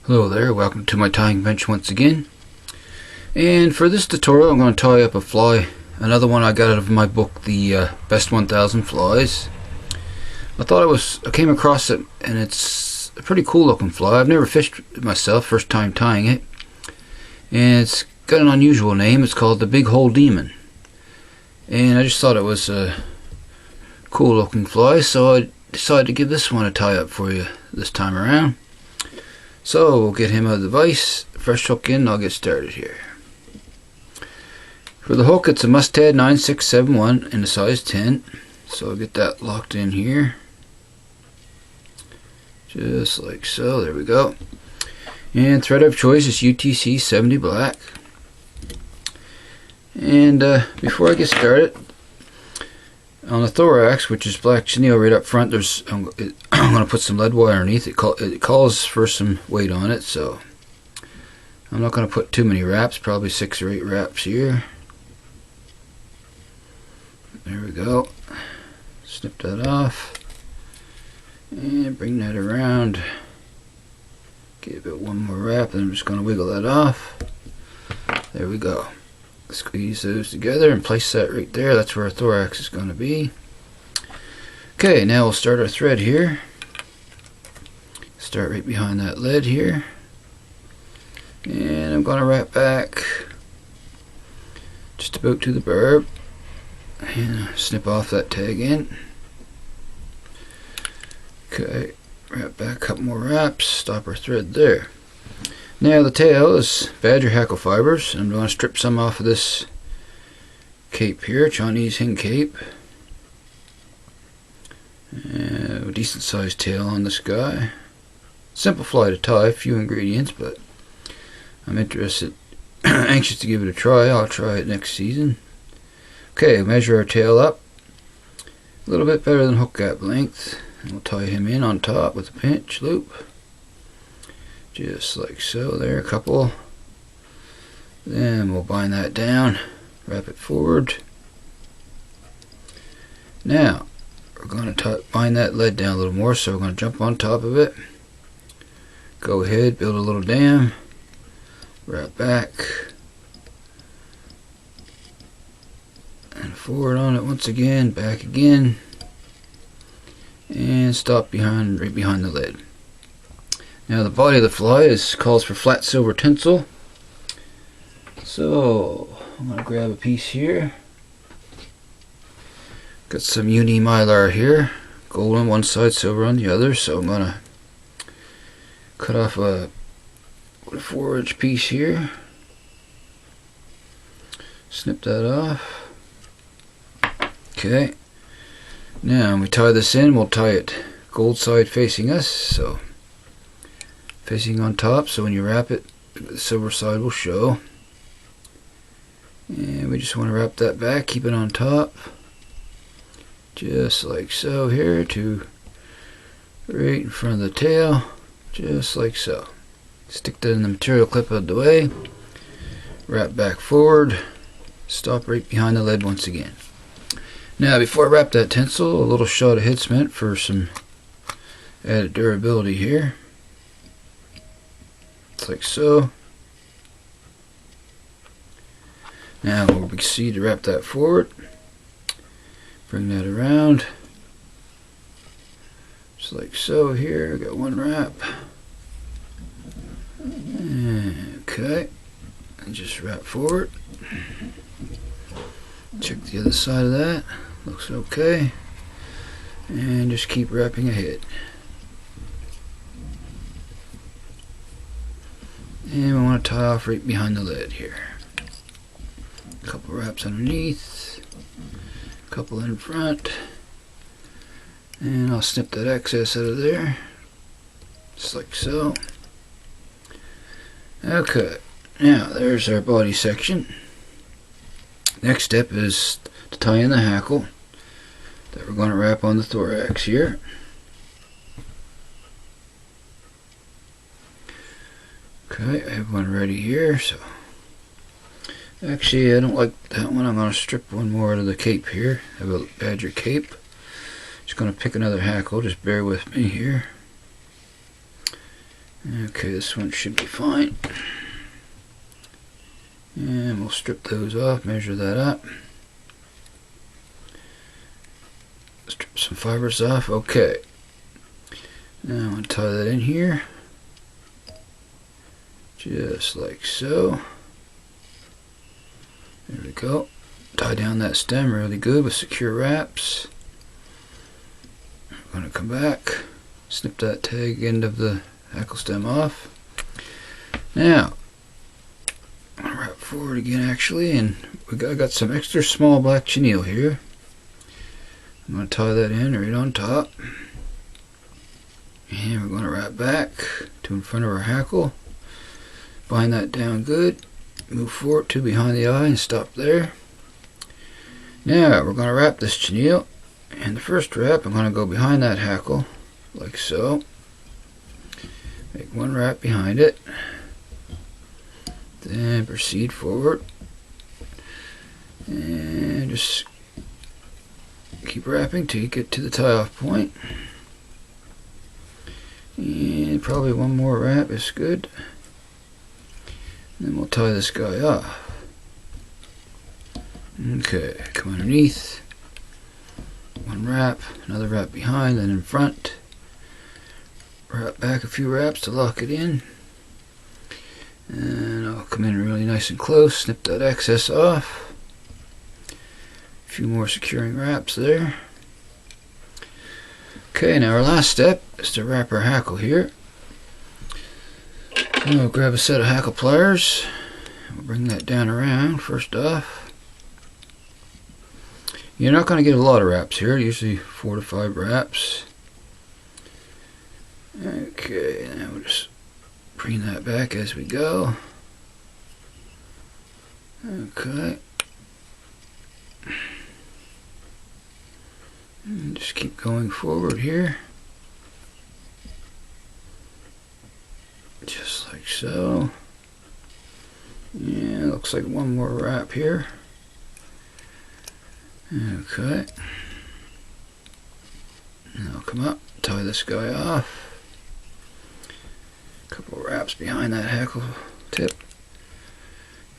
Hello there, welcome to my tying bench once again. And for this tutorial I'm going to tie up a fly, another one I got out of my book, the Best 1000 Flies. I came across it and it's a pretty cool looking fly. I've never fished it myself, first time tying it. And it's got an unusual name, it's called the Bighole Demon. And I just thought it was a cool looking fly, so I decided to give this one a tie up for you this time around. So we'll get him out of the vise, fresh hook in, and I'll get started here. For the hook, it's a Mustad 9671 in a size 10. So I'll get that locked in here. Just like so, there we go. And thread of choice is UTC 70 black. And before I get started, on the thorax, which is black chenille right up front, I'm going to put some lead wire underneath. It calls for some weight on it, so I'm not going to put too many wraps, probably 6 or 8 wraps here. There we go. Snip that off and bring that around. Give it one more wrap, and I'm just going to wiggle that off. There we go. Squeeze those together and place that right there. That's where our thorax is going to be. Okay, now we'll start our thread here. Start right behind that lead here. And I'm going to wrap back just about to the barb. And snip off that tag end. Okay, wrap back a couple more wraps. Stop our thread there. Now the tail is badger hackle fibers. I'm going to strip some off of this cape here, Chinese hen cape. A decent sized tail on this guy. Simple fly to tie, few ingredients, but I'm anxious to give it a try. I'll try it next season. Okay, measure our tail up a little bit better than hook gap length, and we'll tie him in on top with a pinch loop. Just like so, there, a couple. Then we'll bind that down, wrap it forward. Now, we're going to bind that lead down a little more, so we're going to jump on top of it. Go ahead, build a little dam, wrap back, and forward on it once again, back again, and stop right behind the lid. Now the body of the fly calls for flat silver tinsel. So I'm going to grab a piece here. Got some uni mylar here, gold on one side, silver on the other. So I'm going to cut off a 4-inch piece here. Snip that off. Okay. Now when we tie this in, we'll tie it gold side facing us. So facing on top, so when you wrap it, the silver side will show. And we just want to wrap that back, keep it on top, just like so here, to right in front of the tail, just like so. Stick that in the material clip out of the way, wrap back forward, stop right behind the lead once again. Now before I wrap that tinsel, a little shot of head cement for some added durability here. Like so. Now we'll proceed to wrap that forward. Bring that around. Just like so here. Got one wrap. Okay. And just wrap forward. Check the other side of that. Looks okay. And just keep wrapping ahead. And we want to tie off right behind the lid here. A couple wraps underneath, a couple in front, and I'll snip that excess out of there, just like so. Okay, now there's our body section. Next step is to tie in the hackle that we're going to wrap on the thorax here. Okay, I have one ready here, so actually I don't like that one. I'm going to strip one more out of the cape here. I have a badger cape. Just going to pick another hackle, just bear with me here. Okay, this one should be fine. And we'll strip those off, measure that up. Strip some fibers off. Okay. Now I'm going to tie that in here. Just like so. There we go. Tie down that stem really good with secure wraps. I'm going to come back, snip that tag end of the hackle stem off. Now, I'm going to wrap forward again actually, and I got some extra small black chenille here. I'm going to tie that in right on top. And we're going to wrap back to in front of our hackle. Bind that down good. Move forward to behind the eye and stop there. Now we're going to wrap this chenille. And the first wrap, I'm going to go behind that hackle, like so. Make one wrap behind it. Then proceed forward. And just keep wrapping till you get to the tie-off point. And probably one more wrap is good. Then we'll tie this guy off. Okay, come underneath. One wrap, another wrap behind, then in front. Wrap back a few wraps to lock it in. And I'll come in really nice and close, snip that excess off. A few more securing wraps there. Okay, now our last step is to wrap our hackle here. We'll grab a set of hackle pliers. We'll bring that down around first off. You're not going to get a lot of wraps here, usually 4 to 5 wraps. Okay, now we'll just bring that back as we go. Okay. And just keep going forward here. Just like so. Yeah, looks like one more wrap here. Okay. Now come up, tie this guy off. A couple wraps behind that hackle tip.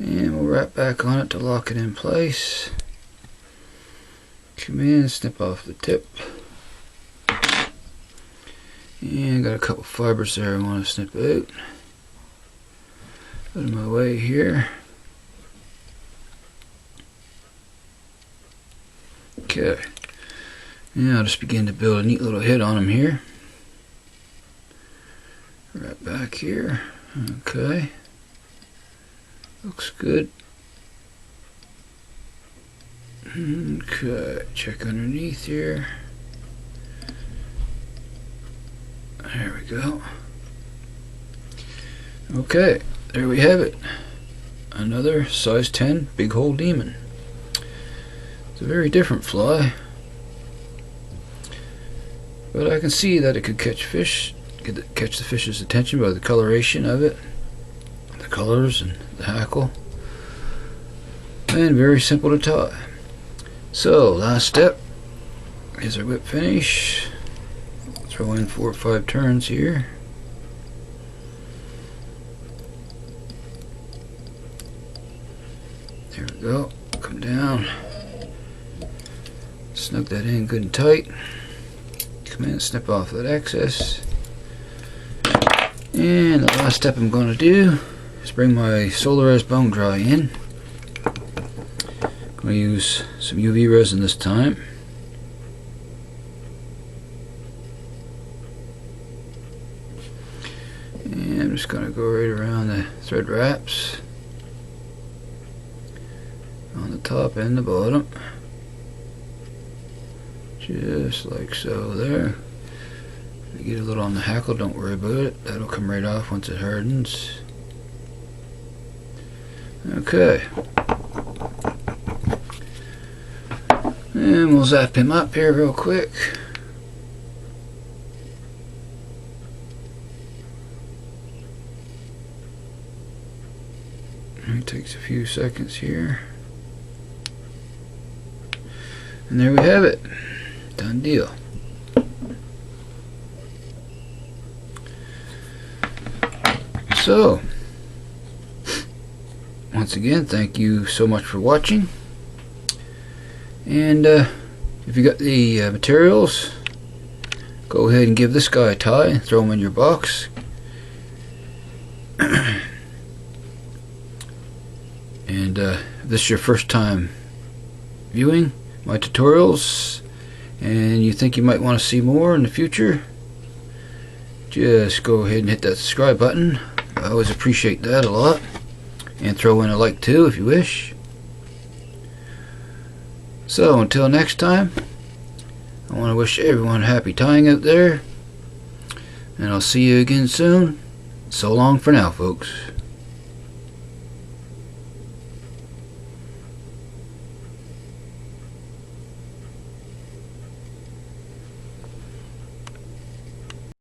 And we'll wrap back on it to lock it in place. Come in, snip off the tip. And got a couple fibers there I want to snip out. Out of my way here. Okay. Now I'll just begin to build a neat little head on them here. Right back here. Okay. Looks good. Okay, check underneath here. There we go. Okay, there we have it. Another size 10 bighole demon. It's a very different fly, but I can see that it could catch fish, catch the fish's attention by the coloration of it, the colors and the hackle, and very simple to tie. So last step is our whip finish. Throw in 4 or 5 turns here. There we go. Come down. Snug that in good and tight. Come in and snip off that excess. And the last step I'm going to do is bring my Solarized bone dry in. I'm going to use some UV resin this time. And I'm just going to go right around the thread wraps on the top and the bottom. Just like so there. If you get a little on the hackle, don't worry about it. That'll come right off once it hardens. Okay. And we'll zap him up here real quick. It takes a few seconds here. And there we have it. Done deal. So, once again, thank you so much for watching. And if you got the materials, go ahead and give this guy a tie and throw him in your box. And if this is your first time viewing my tutorials and you think you might want to see more in the future, just go ahead and hit that subscribe button. I always appreciate that a lot. And throw in a like too if you wish. So until next time, I want to wish everyone happy tying out there. And I'll see you again soon. So long for now, folks.